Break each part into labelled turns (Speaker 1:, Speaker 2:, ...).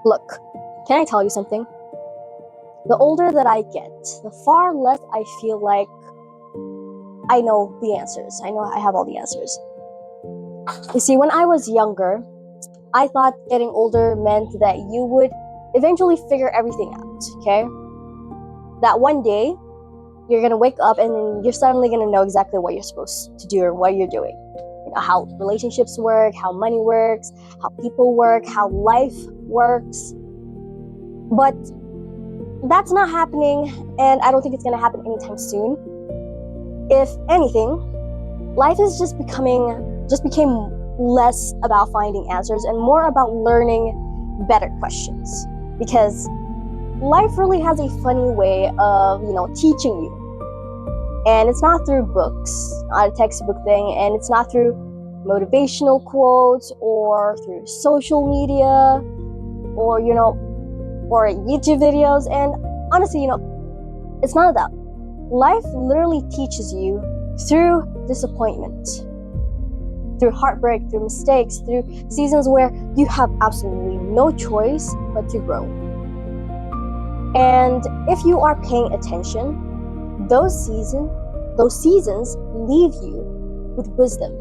Speaker 1: Look, can I tell you something? The older that I get, the far less I feel like I know the answers. I know I have all the answers. You see, when I was younger, I thought getting older meant that you would eventually figure everything out, okay? That one day, you're gonna wake up and then you're suddenly gonna know exactly what you're supposed to do or what you're doing. You know, how relationships work, how money works, how people work, how life works. But that's not happening, and I don't think it's gonna happen anytime soon. If anything, life is just became less about finding answers and more about learning better questions. Because life really has a funny way of, teaching you. And it's not through books, not a textbook thing, and it's not through motivational quotes or through social media or, or YouTube videos. And honestly, it's not that. Life literally teaches you through disappointment, through heartbreak, through mistakes, through seasons where you have absolutely no choice but to grow. And if you are paying attention, those seasons leave you with wisdom.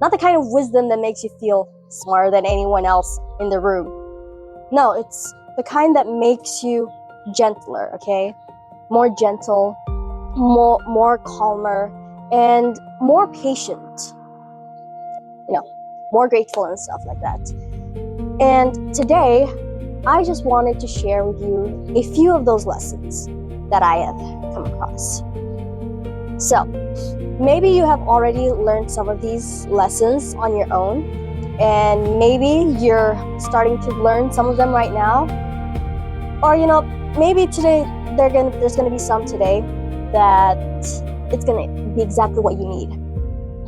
Speaker 1: Not the kind of wisdom that makes you feel smarter than anyone else in the room. No, it's the kind that makes you gentler, okay? More gentle, more calmer, and more patient. More grateful and stuff like that. And today, I just wanted to share with you a few of those lessons that I have come across. So, maybe you have already learned some of these lessons on your own, and maybe you're starting to learn some of them right now. Or, maybe today there's gonna be some today that it's gonna be exactly what you need.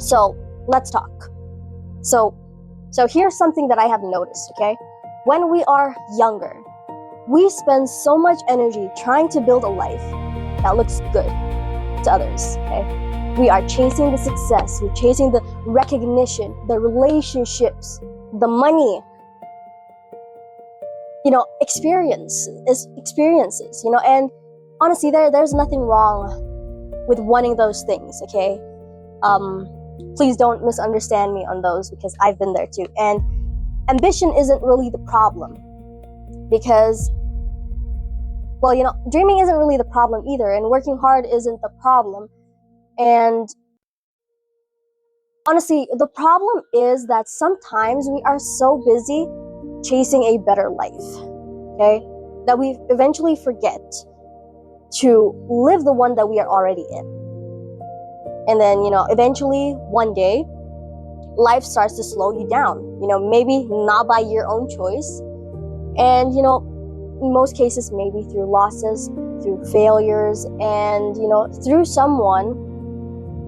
Speaker 1: So, let's talk. So here's something that I have noticed, okay? When we are younger, we spend so much energy trying to build a life that looks good to others, okay? We are chasing the success, we're chasing the recognition, the relationships, the money, experiences, and honestly, there's nothing wrong with wanting those things, okay? Please don't misunderstand me on those because I've been there too. And ambition isn't really the problem because, dreaming isn't really the problem either, and working hard isn't the problem. And honestly, the problem is that sometimes we are so busy chasing a better life, okay, that we eventually forget to live the one that we are already in. And then, eventually one day, life starts to slow you down, maybe not by your own choice. And, in most cases, maybe through losses, through failures, and, through someone,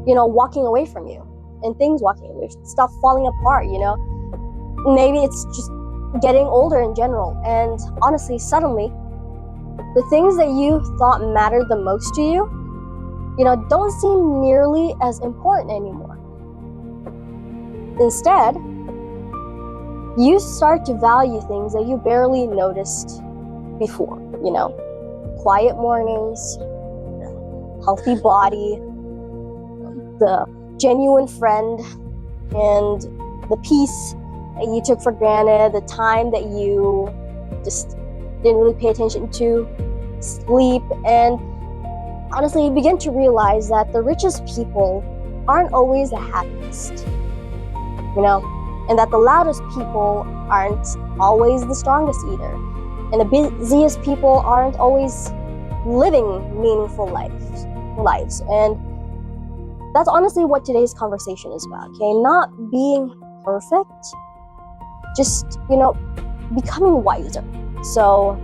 Speaker 1: walking away from you and things walking away, stuff falling apart, Maybe it's just getting older in general. And honestly, suddenly, the things that you thought mattered the most to you, don't seem nearly as important anymore. Instead, you start to value things that you barely noticed before, quiet mornings, healthy body, the genuine friend, and the peace that you took for granted, the time that you just didn't really pay attention to, sleep, and honestly, you begin to realize that the richest people aren't always the happiest, and that the loudest people aren't always the strongest either, and the busiest people aren't always living meaningful lives. And that's honestly what today's conversation is about, okay? Not being perfect, just, becoming wiser. So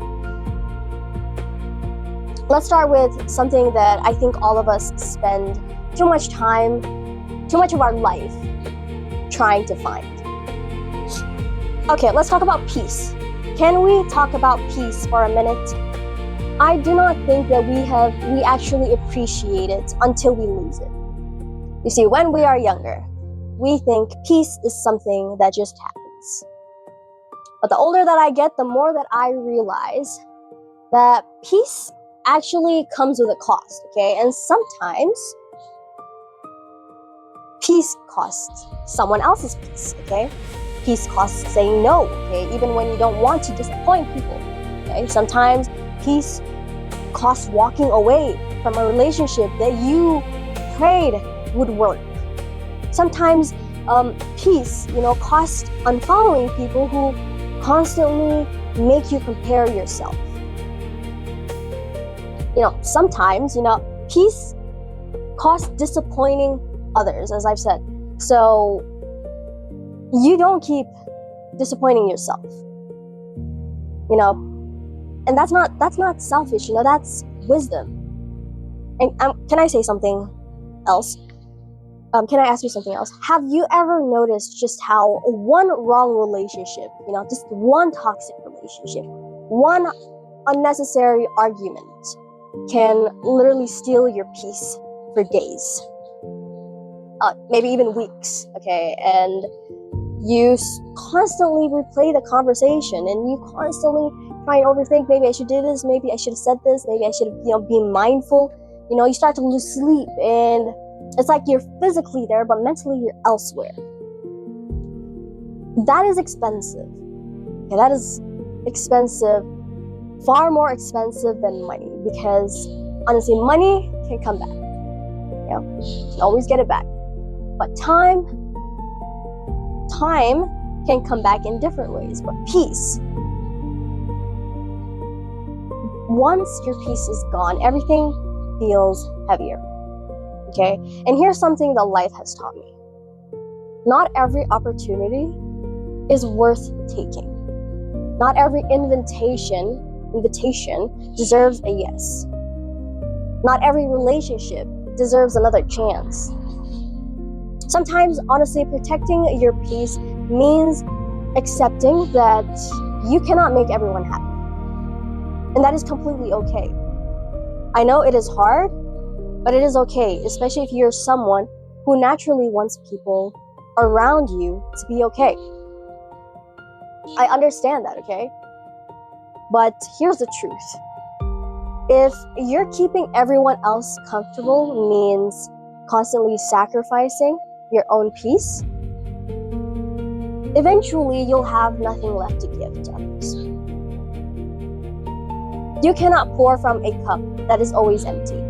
Speaker 1: let's start with something that I think all of us spend too much of our life trying to find. Okay, let's talk about peace. Can we talk about peace for a minute? I do not think that we actually appreciate it until we lose it. You see, when we are younger, we think peace is something that just happens. But the older that I get, the more that I realize that peace actually comes with a cost, okay? And sometimes peace costs someone else's peace, okay? Peace costs saying no, okay? Even when you don't want to disappoint people, okay? Sometimes peace costs walking away from a relationship that you prayed would work. Sometimes peace, costs unfollowing people who constantly make you compare yourself. Sometimes, peace costs disappointing others, as I've said. So you don't keep disappointing yourself. And that's not selfish, that's wisdom. And can I say something else? Can I ask you something else? Have you ever noticed just how one wrong relationship, just one toxic relationship, one unnecessary argument can literally steal your peace for days, maybe even weeks, okay? And you constantly replay the conversation, and you constantly try and overthink. Maybe I should do this. Maybe I should have said this. Maybe I should have, be mindful. You start to lose sleep, and it's like you're physically there, but mentally you're elsewhere. That is expensive. Okay, that is expensive, far more expensive than money, because honestly, money can come back. You can always get it back. But time can come back in different ways. But peace, once your peace is gone, everything feels heavier. Okay? And here's something that life has taught me. Not every opportunity is worth taking. Not every invitation deserves a yes. Not every relationship deserves another chance. Sometimes, honestly, protecting your peace means accepting that you cannot make everyone happy. And that is completely okay. I know it is hard, but it is okay, especially if you're someone who naturally wants people around you to be okay. I understand that, okay? But here's the truth. If you're keeping everyone else comfortable means constantly sacrificing your own peace, eventually you'll have nothing left to give to others. You cannot pour from a cup that is always empty.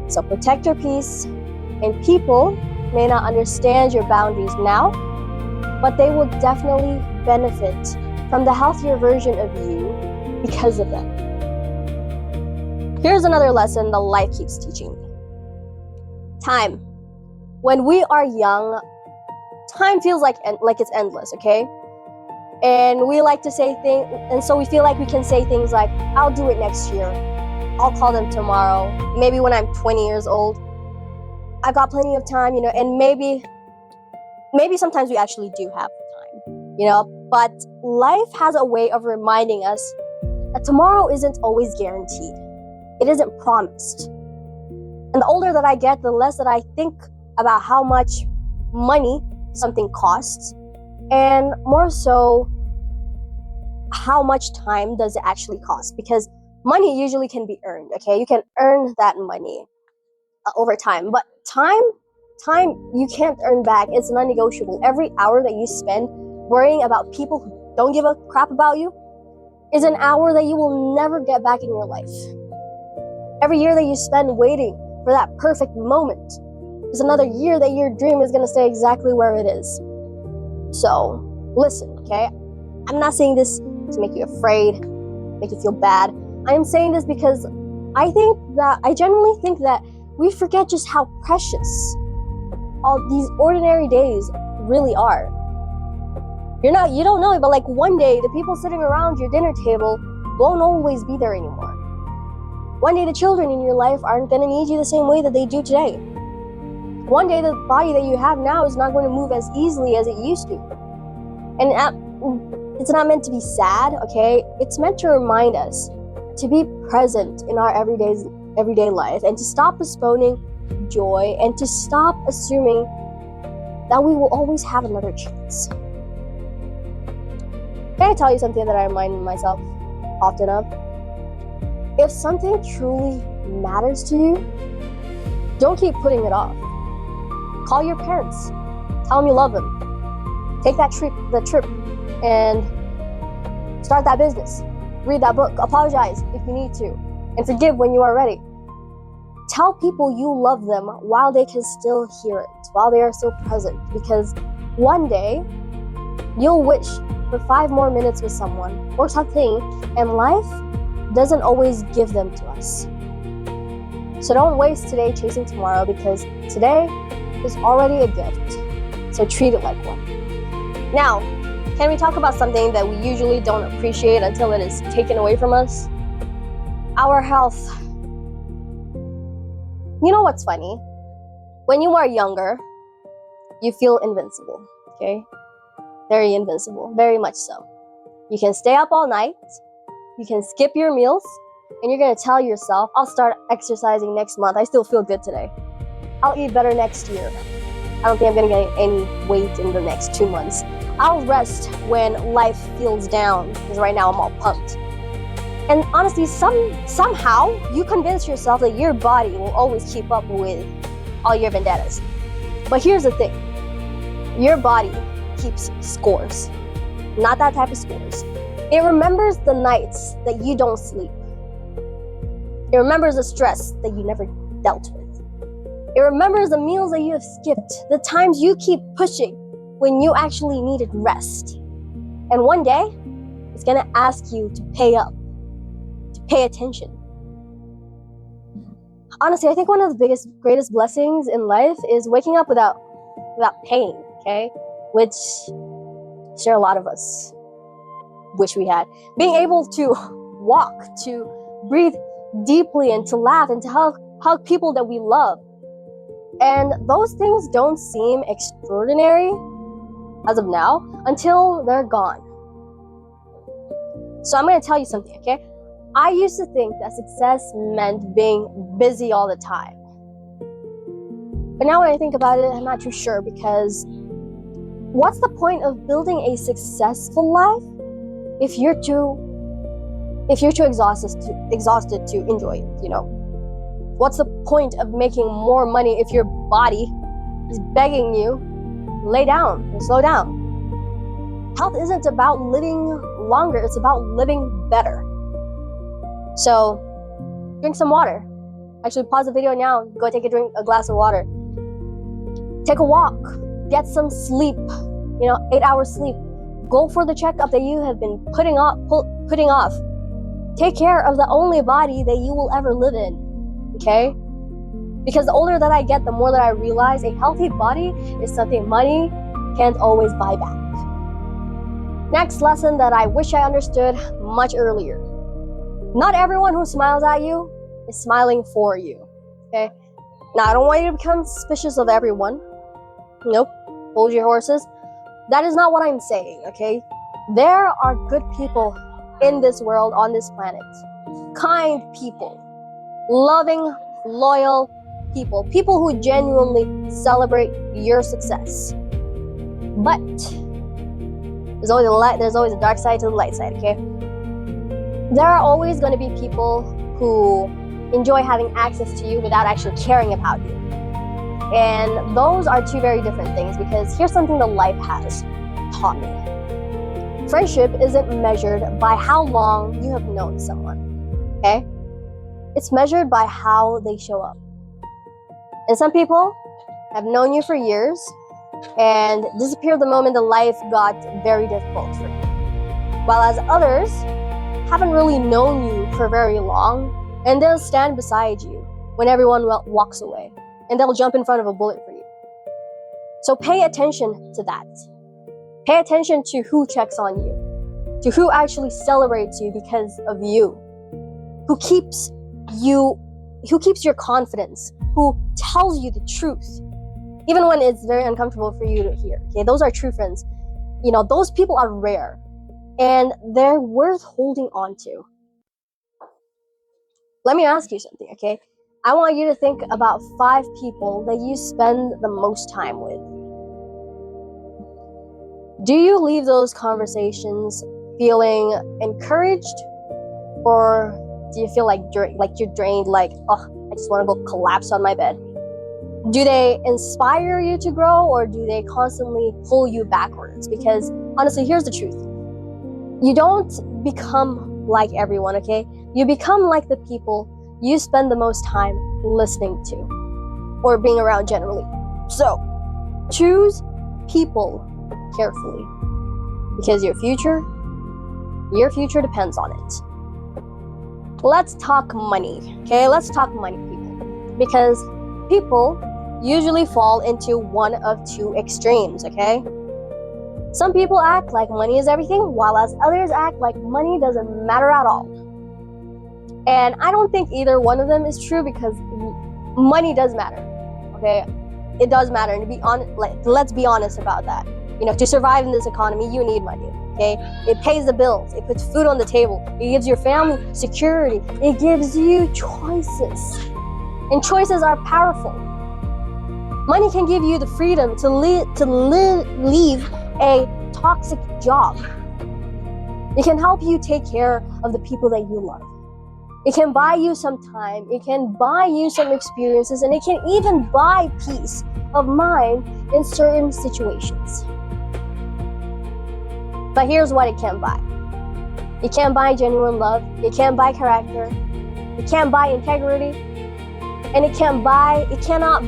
Speaker 1: So protect your peace, and people may not understand your boundaries now, but they will definitely benefit from the healthier version of you because of them. Here's another lesson that life keeps teaching me. Time. When we are young, time feels like it's endless, okay? And we like to say things, and so we feel like we can say things like, I'll do it next year. I'll call them tomorrow. Maybe when I'm 20 years old. I've got plenty of time, and maybe sometimes we actually do have time, but life has a way of reminding us that tomorrow isn't always guaranteed. It isn't promised. And the older that I get, the less that I think about how much money something costs, and more so, how much time does it actually cost? Because money usually can be earned, okay? You can earn that money over time, but time you can't earn back. It's non-negotiable. Every hour that you spend worrying about people who don't give a crap about you is an hour that you will never get back in your life. Every year that you spend waiting for that perfect moment is another year that your dream is going to stay exactly where it is. So, listen, okay? I'm not saying this to make you afraid, make you feel bad. I'm saying this because I genuinely think that we forget just how precious all these ordinary days really are. You don't know it, but one day, the people sitting around your dinner table won't always be there anymore. One day, the children in your life aren't going to need you the same way that they do today. One day, the body that you have now is not going to move as easily as it used to. And it's not meant to be sad, okay? It's meant to remind us to be present in our everyday life, and to stop postponing joy, and to stop assuming that we will always have another chance. Can I tell you something that I remind myself often of? If something truly matters to you, don't keep putting it off. Call your parents. Tell them you love them. Take that trip and start that business. Read that book. Apologize if you need to. And forgive when you are ready. Tell people you love them while they can still hear it, while they are still present. Because one day, you'll wish for 5 more minutes with someone or something, and life doesn't always give them to us. So don't waste today chasing tomorrow, because today is already a gift. So treat it like one. Now, can we talk about something that we usually don't appreciate until it is taken away from us? Our health. You know what's funny? When you are younger, you feel invincible, okay? Very invincible, very much so. You can stay up all night, you can skip your meals, and you're gonna tell yourself, I'll start exercising next month. I still feel good today. I'll eat better next year. I don't think I'm gonna gain any weight in the next 2 months. I'll rest when life feels down, because right now I'm all pumped. And honestly, somehow you convince yourself that your body will always keep up with all your vendettas. But here's the thing. Your body keeps scores. Not that type of scores. It remembers the nights that you don't sleep. It remembers the stress that you never dealt with. It remembers the meals that you have skipped, the times you keep pushing when you actually needed rest. And one day, it's gonna ask you to pay up, to pay attention. Honestly, I think one of the greatest blessings in life is waking up without pain, okay? Which sure a lot of us wish we had. Being able to walk, to breathe deeply, and to laugh, and to hug people that we love. And those things don't seem extraordinary as of now until they're gone. So I'm going to tell you something, okay? I used to think that success meant being busy all the time. But now when I think about it, I'm not too sure, because what's the point of building a successful life if you're too exhausted to enjoy it, you know? What's the point of making more money if your body is begging you, lay down and slow down? Health isn't about living longer, it's about living better. So, drink some water. Actually, pause the video now, go take a glass of water. Take a walk, get some sleep, 8 hours sleep. Go for the checkup that you have been putting off. Take care of the only body that you will ever live in, okay? Because the older that I get, the more that I realize a healthy body is something money can't always buy back. Next lesson that I wish I understood much earlier. Not everyone who smiles at you is smiling for you, okay? Now, I don't want you to become suspicious of everyone. Nope, hold your horses. That is not what I'm saying, okay? There are good people in this world, on this planet. Kind people. Loving, loyal people. People who genuinely celebrate your success. But there's always a dark side to the light side, okay? There are always going to be people who enjoy having access to you without actually caring about you. And those are two very different things, because here's something that life has taught me. Friendship isn't measured by how long you have known someone, okay? It's measured by how they show up. And some people have known you for years and disappeared the moment the life got very difficult for you. While as others haven't really known you for very long, and they'll stand beside you when everyone walks away, and they'll jump in front of a bullet for you. So pay attention to that. Pay attention to who checks on you, to who actually celebrates you because of you, who keeps your confidence, who tells you the truth, even when it's very uncomfortable for you to hear. Okay, those are true friends. Those people are rare, and they're worth holding on to. Let me ask you something, okay? I want you to think about 5 people that you spend the most time with. Do you leave those conversations feeling encouraged, or do you feel like you're drained, like, oh, I just want to go collapse on my bed? Do they inspire you to grow, or do they constantly pull you backwards? Because honestly, here's the truth. You don't become like everyone, okay? You become like the people you spend the most time listening to or being around generally. So, choose people carefully, because your future depends on it. Let's talk money, okay? Let's talk money, people. Because people usually fall into one of two extremes, okay? Some people act like money is everything, while as others act like money doesn't matter at all. And I don't think either one of them is true, because money does matter, okay? It does matter, and to be honest, let's be honest about that. To survive in this economy, you need money, okay? It pays the bills, it puts food on the table, it gives your family security, it gives you choices. And choices are powerful. Money can give you the freedom to leave a toxic job. It can help you take care of the people that you love. It can buy you some time, it can buy you some experiences, and it can even buy peace of mind in certain situations. But here's what it can't buy. It can't buy genuine love, it can't buy character, it can't buy integrity, and it cannot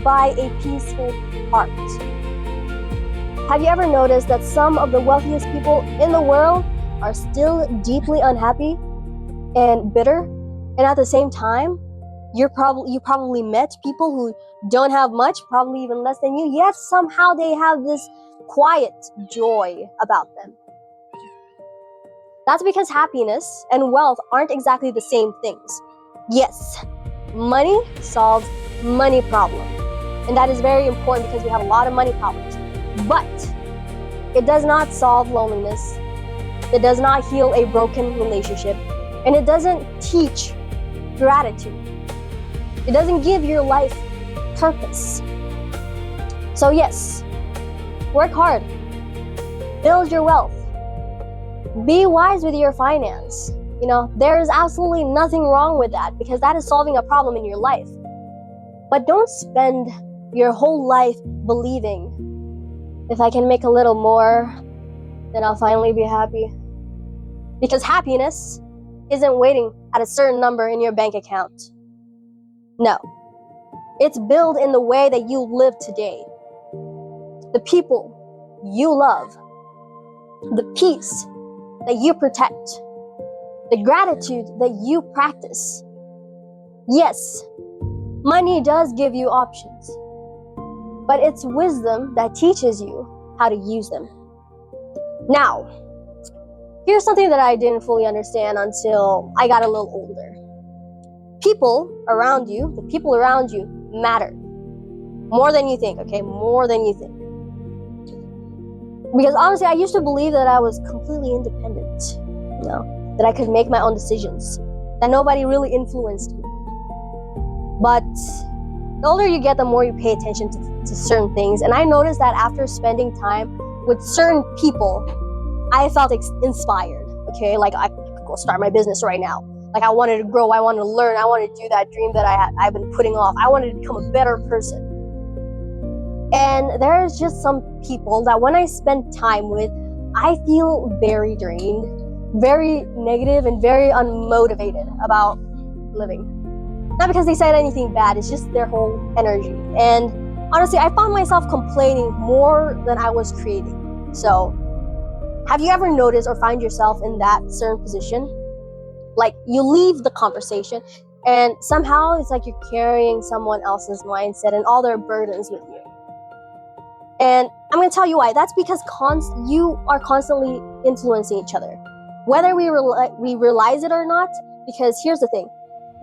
Speaker 1: buy a peaceful heart. Have you ever noticed that some of the wealthiest people in the world are still deeply unhappy and bitter? And at the same time, you probably met people who don't have much, probably even less than you, yet somehow they have this quiet joy about them. That's because happiness and wealth aren't exactly the same things. Yes, money solves money problem, and that is very important because we have a lot of money problems. But it does not solve loneliness. It does not heal a broken relationship, and it doesn't teach gratitude. It doesn't give your life purpose. So yes, work hard, build your wealth, be wise with your finance. There is absolutely nothing wrong with that, because that is solving a problem in your life. But don't spend your whole life believing, if I can make a little more, then I'll finally be happy. Because happiness isn't waiting at a certain number in your bank account. No. It's built in the way that you live today. The people you love, the peace that you protect, the gratitude that you practice. Yes, money does give you options, but it's wisdom that teaches you how to use them. Now, here's something that I didn't fully understand until I got a little older. People around you, the people around you, matter. More than you think, okay? More than you think. Because honestly, I used to believe that I was completely independent, that I could make my own decisions, that nobody really influenced me. But the older you get, the more you pay attention to certain things. And I noticed that after spending time with certain people, I felt inspired, okay? Like, I could go start my business right now. Like, I wanted to grow, I wanted to learn, I wanted to do that dream that I've been putting off. I wanted to become a better person. And there's just some people that when I spend time with, I feel very drained, very negative, and very unmotivated about living. Not because they said anything bad, it's just their whole energy. And honestly, I found myself complaining more than I was creating. So, have you ever noticed or find yourself in that certain position? Like, you leave the conversation and somehow it's like you're carrying someone else's mindset and all their burdens with you. And I'm going to tell you why. That's because you are constantly influencing each other. Whether we realize it or not, because here's the thing.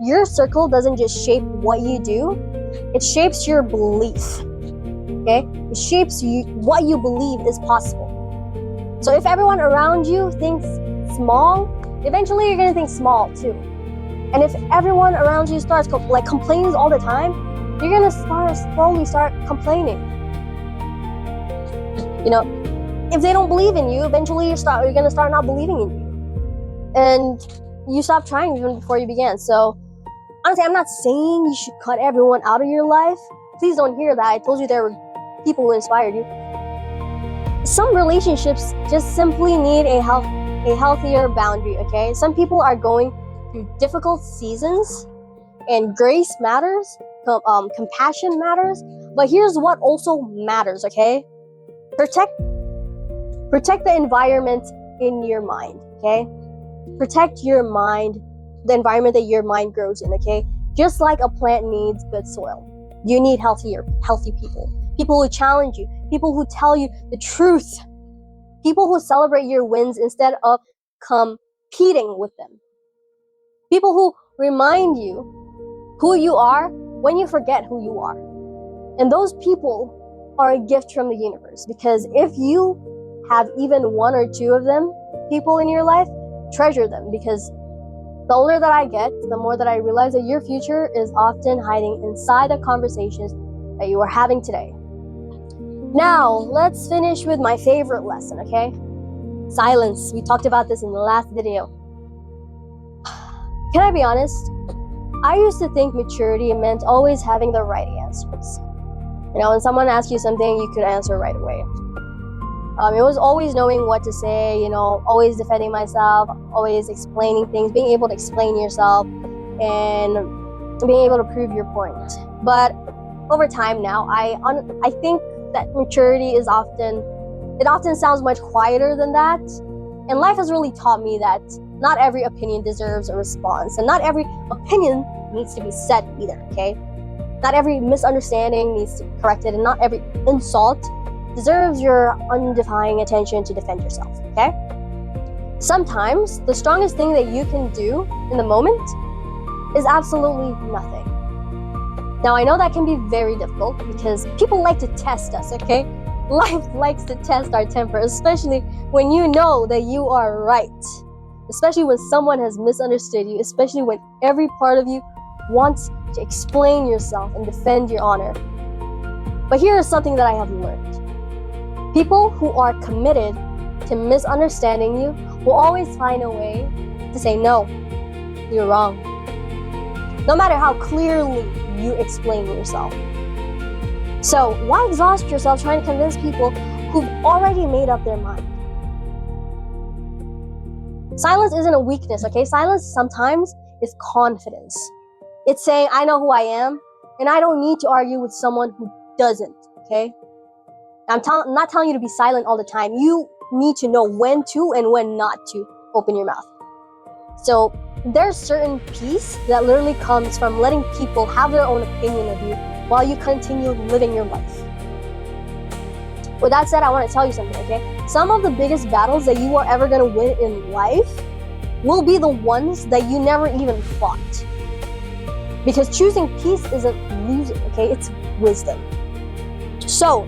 Speaker 1: Your circle doesn't just shape what you do, it shapes your belief, okay? It shapes what you believe is possible. So if everyone around you thinks small, eventually you're going to think small too. And if everyone around you starts complains all the time, you're going to slowly start complaining. If they don't believe in you, eventually you're going to start not believing in you. and you stopped trying even before you began. So honestly, I'm not saying you should cut everyone out of your life. Please don't hear that. I told you there were people who inspired you. Some relationships just simply need a healthier boundary, okay? Some people are going through difficult seasons, and grace matters, compassion matters, but here's what also matters, okay? Protect the environment in your mind, okay? Protect your mind, the environment that your mind grows in, okay? Just like a plant needs good soil, you need healthy people who challenge you, people who tell you the truth, people who celebrate your wins instead of competing with them, people who remind you who you are when you forget who you are. And those people are a gift from the universe, because if you have even one or two of them, people in your life, treasure them, because the older that I get, the more that I realize that your future is often hiding inside the conversations that you are having today. Now, let's finish with my favorite lesson, okay? Silence. We talked about this in the last video. Can I be honest? I used to think maturity meant always having the right answers. You know, when someone asks you something, you could answer right away. It was always knowing what to say, you know, always defending myself, always explaining things, being able to explain yourself, and being able to prove your point. But over time now, I think that maturity is often sounds much quieter than that. And life has really taught me that not every opinion deserves a response, and not every opinion needs to be said either, okay? Not every misunderstanding needs to be corrected, and not every insult deserves your undying attention to defend yourself, okay? Sometimes the strongest thing that you can do in the moment is absolutely nothing. Now, I know that can be very difficult because people like to test us, okay? Life likes to test our temper, especially when you know that you are right, especially when someone has misunderstood you, especially when every part of you wants to explain yourself and defend your honor. But here is something that I have learned. People who are committed to misunderstanding you will always find a way to say, no, you're wrong, no matter how clearly you explain yourself. So why exhaust yourself trying to convince people who've already made up their mind? Silence isn't a weakness, okay? Silence sometimes is confidence. It's saying, I know who I am, and I don't need to argue with someone who doesn't, okay? I'm not telling you to be silent all the time. You need to know when to and when not to open your mouth. So there's certain peace that literally comes from letting people have their own opinion of you while you continue living your life. With that said, I want to tell you something, okay? Some of the biggest battles that you are ever going to win in life will be the ones that you never even fought. Because choosing peace isn't losing, okay? It's wisdom. So,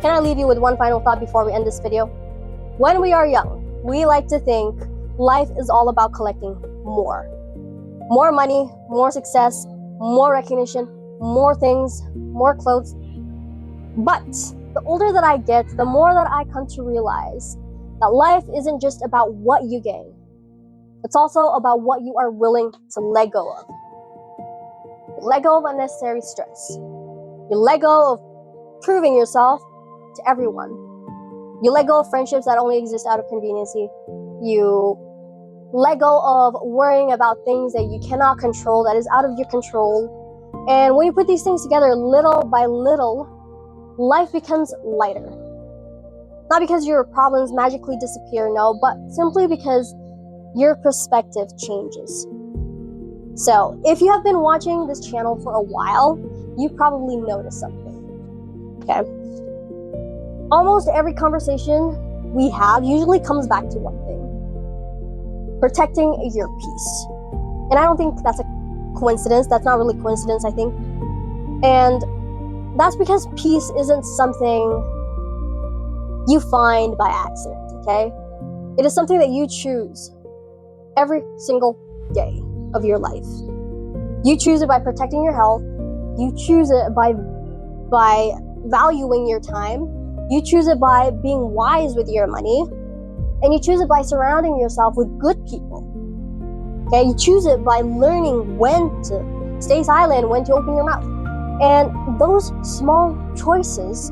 Speaker 1: can I leave you with one final thought before we end this video? When we are young, we like to think life is all about collecting more. More money, more success, more recognition, more things, more clothes. But the older that I get, the more that I come to realize that life isn't just about what you gain. It's also about what you are willing to let go of. Let go of unnecessary stress. You let go of proving yourself to everyone. You let go of friendships that only exist out of conveniency. You let go of worrying about things that you cannot control, that is out of your control. And when you put these things together, little by little, life becomes lighter. Not because your problems magically disappear, no, but simply because your perspective changes. So, if you have been watching this channel for a while, you probably noticed something, okay? Almost every conversation we have usually comes back to one thing: protecting your peace. And I don't think that's a coincidence. That's not really coincidence, I think. And that's because peace isn't something you find by accident, okay? It is something that you choose every single day of your life. You choose it by protecting your health. You choose it by valuing your time. You choose it by being wise with your money. And you choose it by surrounding yourself with good people. Okay, you choose it by learning when to stay silent, when to open your mouth. And those small choices,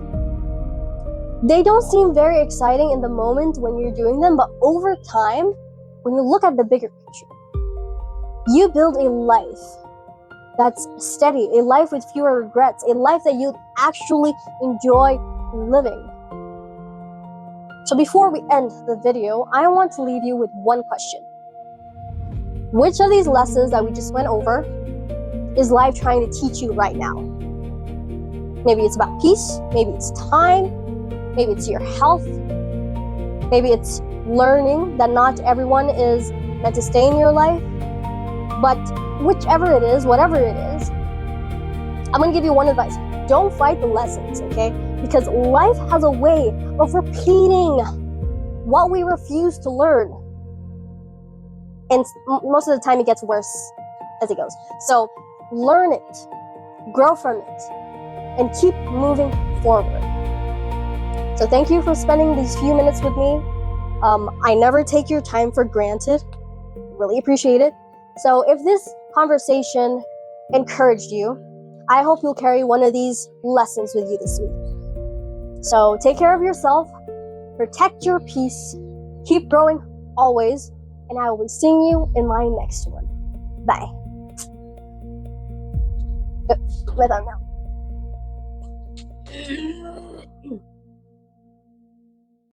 Speaker 1: they don't seem very exciting in the moment when you're doing them, but over time, when you look at the bigger picture, you build a life that's steady, a life with fewer regrets, a life that you actually enjoy living. So before we end the video, I want to leave you with one question. Which of these lessons that we just went over is life trying to teach you right now? Maybe it's about peace, maybe it's time, maybe it's your health, maybe it's learning that not everyone is meant to stay in your life. But whichever it is, whatever it is, I'm gonna give you one advice. Don't fight the lessons, okay? Because life has a way of repeating what we refuse to learn. And most of the time it gets worse as it goes. So learn it, grow from it, and keep moving forward. So thank you for spending these few minutes with me. I never take your time for granted. Really appreciate it. So if this conversation encouraged you, I hope you'll carry one of these lessons with you this week. So take care of yourself, protect your peace, keep growing always, and I will be seeing you in my next one. Bye. With now.